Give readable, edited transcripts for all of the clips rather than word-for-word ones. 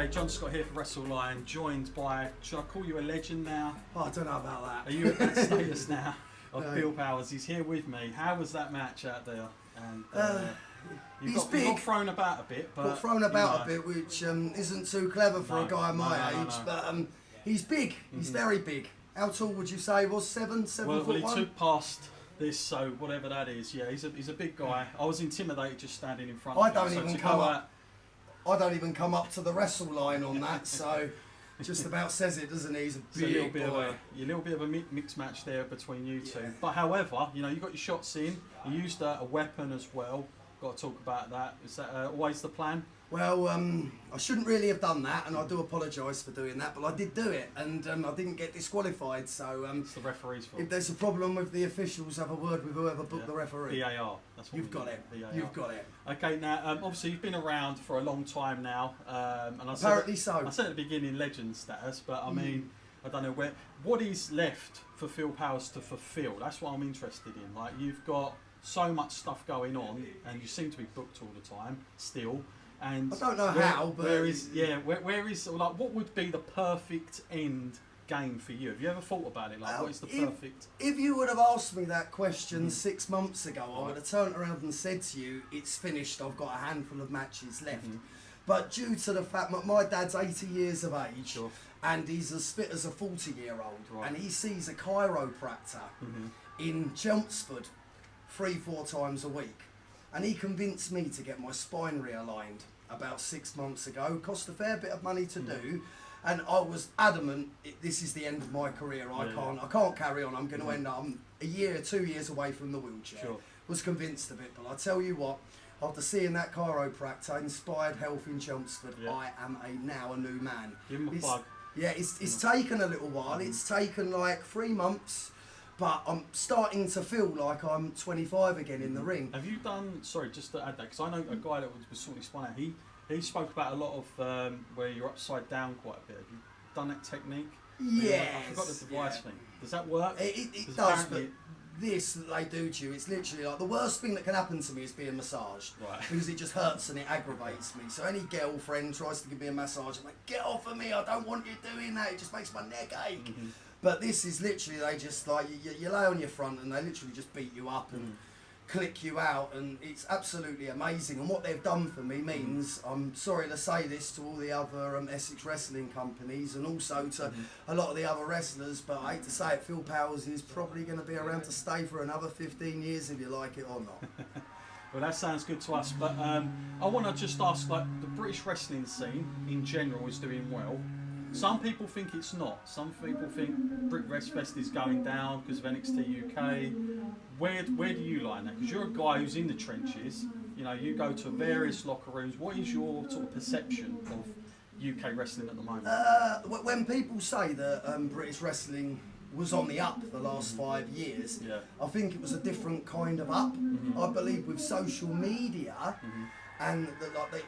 Okay, John Scott here for WrestleLine, joined by, should I call you a legend now? Oh, I don't know about that. Are you at that status now of Phil Powers? He's here with me. How was that match out there? And you got thrown about a bit, but a bit, which isn't too clever for a guy my age. No. But he's big. He's very big. How tall would you say he was? 7 foot well, one? He took past this, so whatever that is. Yeah, he's a big guy. I was intimidated just standing in front of him. I don't even come up to the WrestleLine on that, so just about says it, doesn't he? He's a big boy. A little bit of a mixed match there between you two. Yeah. But however, you got your shots in. You used a weapon as well. Got to talk about that. Is that always the plan? Well, I shouldn't really have done that, and I do apologise for doing that, but I did do it, and I didn't get disqualified, so... it's the referee's fault. If there's a problem with the officials, have a word with whoever booked the referee. VAR, that's what You've got it. VAR. You've got it. Okay, now, obviously you've been around for a long time now. And Apparently so. I said at the beginning legend status, but I mean, I don't know what is left for Phil Powers to fulfil. That's what I'm interested in. Like, you've got so much stuff going on, and you seem to be booked all the time, still. And I don't know how, but where is like what would be the perfect end game for you? Have you ever thought about it? Like, what is the perfect? If you would have asked me that question 6 months ago, I would have turned around and said to you, "It's finished. I've got a handful of matches left." But due to the fact that my dad's 80 years of age, and he's as fit as a 40-year-old, and he sees a chiropractor in Chelmsford 3-4 times a week. And he convinced me to get my spine realigned about 6 months ago. Cost a fair bit of money to do, and I was adamant. This is the end of my career. I can't carry on. I'm going to end up 2 years away from the wheelchair. Was convinced of it, but I tell you what. After seeing that chiropractor, Inspired Health in Chelmsford, I am now a new man. Give him a plug. Yeah, it's taken a little while. It's taken like 3 months. But I'm starting to feel like I'm 25 again in the ring. Have you done, sorry, just to add that, because I know a guy that was sort of spun out, he spoke about a lot of where you're upside down quite a bit. Have you done that technique? Yes. I forgot the device thing. Does that work? It does, but this that they do to you, it's literally like the worst thing that can happen to me is being massaged. Right. Because it just hurts and it aggravates me. So any girlfriend tries to give me a massage, I'm like, get off of me, I don't want you doing that, it just makes my neck ache. But this is literally, they just like, you lay on your front and they literally just beat you up and click you out, and it's absolutely amazing. And what they've done for me means, I'm sorry to say this to all the other Essex wrestling companies and also to a lot of the other wrestlers, but I hate to say it, Phil Powers is probably going to be around to stay for another 15 years if you like it or not. Well, that sounds good to us, but I want to just ask, like, the British wrestling scene in general is doing well. Some people think it's not. Some people think Brit Wrest Fest is going down because of NXT UK. Where do you lie now? Because you're a guy who's in the trenches. You go to various locker rooms. What is your sort of perception of UK wrestling at the moment? When people say that British wrestling was on the up the last 5 years, I think it was a different kind of up. I believe with social media and the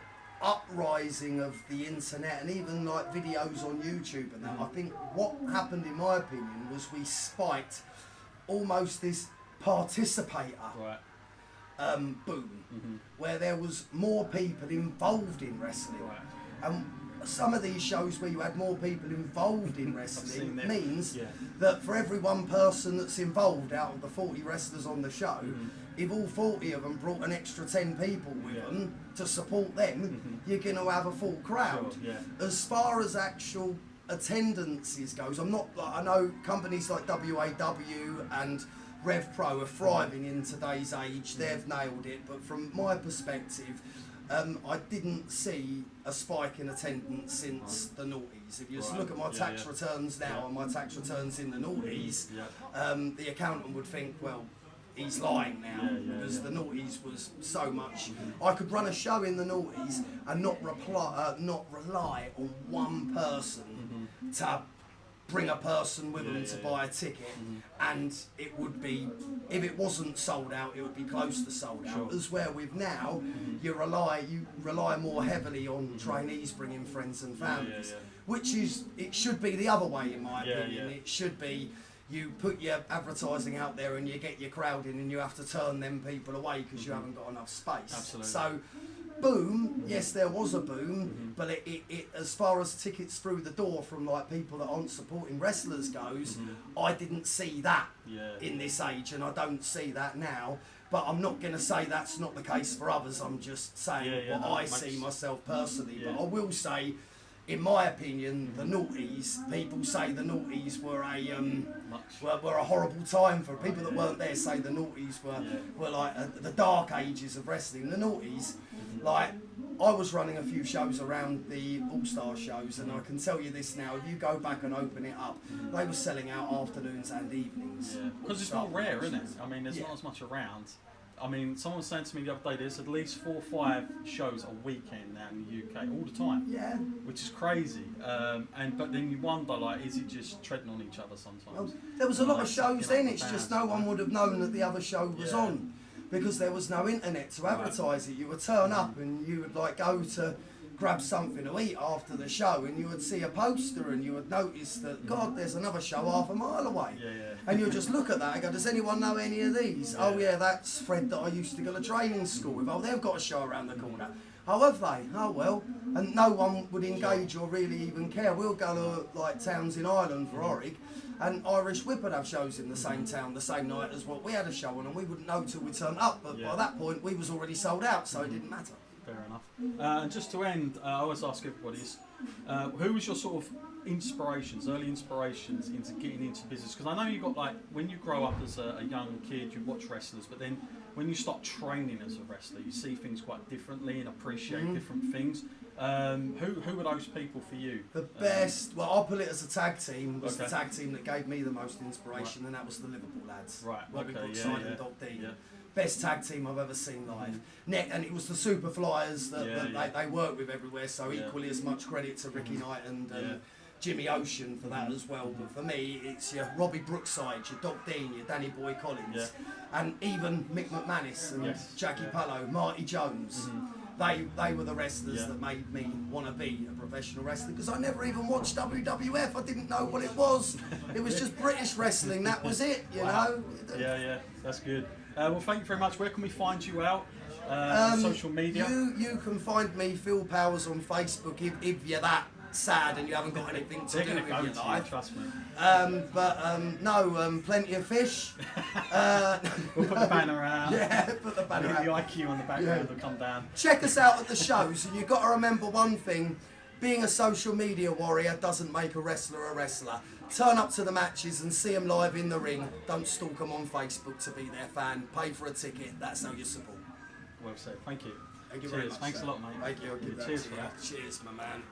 uprising of the internet and even like videos on YouTube and that, I think what happened in my opinion was we spiked almost this participator boom, where there was more people involved in wrestling. And some of these shows where you had more people involved in wrestling means that for every one person that's involved out of the 40 wrestlers on the show, if all 40 of them brought an extra 10 people with them to support them, you're going to have a full crowd. As far as actual attendances goes, I'm not like, I know companies like WAW and Rev Pro are thriving in today's age. They've nailed it, but from my perspective, I didn't see a spike in attendance since the noughties. If you just look at my tax returns now and my tax returns in the noughties, the accountant would think, well, he's lying now, because the noughties was so much. I could run a show in the noughties and not rely on one person to bring a person with them to buy a ticket, and it would be, if it wasn't sold out, it would be close to sold out. As where with now, you rely more heavily on trainees bringing friends and families, which is, it should be the other way in my opinion. It should be, you put your advertising out there and you get your crowd in and you have to turn them people away because you haven't got enough space. Absolutely. So boom, yes, there was a boom, but it as far as tickets through the door from like people that aren't supporting wrestlers goes, I didn't see that in this age, and I don't see that now. But I'm not going to say that's not the case for others. I'm just saying what I see myself personally. But I will say, in my opinion, the noughties, people say the noughties were a horrible time for people that weren't there. Say the noughties were like the dark ages of wrestling. The noughties, like I was running a few shows around the All-Star shows, and I can tell you this now: if you go back and open it up, they were selling out afternoons and evenings. Because it's more rare, isn't it? I mean, there's not as much around. I mean, someone was saying to me the other day, there's at least 4 or 5 shows a weekend now in the UK, all the time. Yeah. Which is crazy. But then you wonder, like, is it just treading on each other sometimes? Well, there was a lot of shows then, it's just no one would have known that the other show was on. Because there was no internet to advertise it. You would turn up and you would like go to grab something to eat after the show, and you would see a poster and you would notice that, God, there's another show half a mile away. And you would just look at that and go, does anyone know any of these? Oh yeah, that's Fred that I used to go to training school with. Oh, they've got a show around the corner. Oh, have they? Oh well. And no one would engage or really even care. We'll go to like towns in Ireland for Orrig, and Irish Whip would have shows in the same town the same night as what we had a show on, and we wouldn't know till we turned up. But by that point, we was already sold out, so it didn't matter. Fair enough. And just to end, I always ask everybody, who was your sort of inspirations, early inspirations into getting into business? Because I know you got like, when you grow up as a young kid, you watch wrestlers, but then when you start training as a wrestler, you see things quite differently and appreciate different things. Who were those people for you? The best, well, I'll put it as a tag team, was the tag team that gave me the most inspiration, and that was the Liverpool lads. Robbie Brookside and Doc Dean. Best tag team I've ever seen live. And it was the Super Flyers that they work with everywhere, so equally as much credit to Ricky Knight and Jimmy Ocean for that as well. But for me, it's your Robbie Brookside, your Doc Dean, your Danny Boy Collins, and even Mick McManus and Jackie Pallow, Marty Jones. They were the wrestlers that made me want to be a professional wrestler, because I never even watched WWF. I didn't know what it was. It was just British wrestling. That was it, you know. Yeah, that's good. Well, thank you very much. Where can we find you out? Social media? You can find me, Phil Powers, on Facebook if you're that sad and you haven't got anything to do with your life. Trust me. Plenty of fish. We'll put the banner out. Yeah, put the banner out. The IQ on the background will come down. Check us out at the shows, and you've got to remember one thing: being a social media warrior doesn't make a wrestler a wrestler. Turn up to the matches and see them live in the ring. Don't stalk them on Facebook to be their fan. Pay for a ticket. That's how you support. Well said. Thank you. Thank you very much. Thanks a lot, mate. Thank you. Cheers for that. Cheers, my man.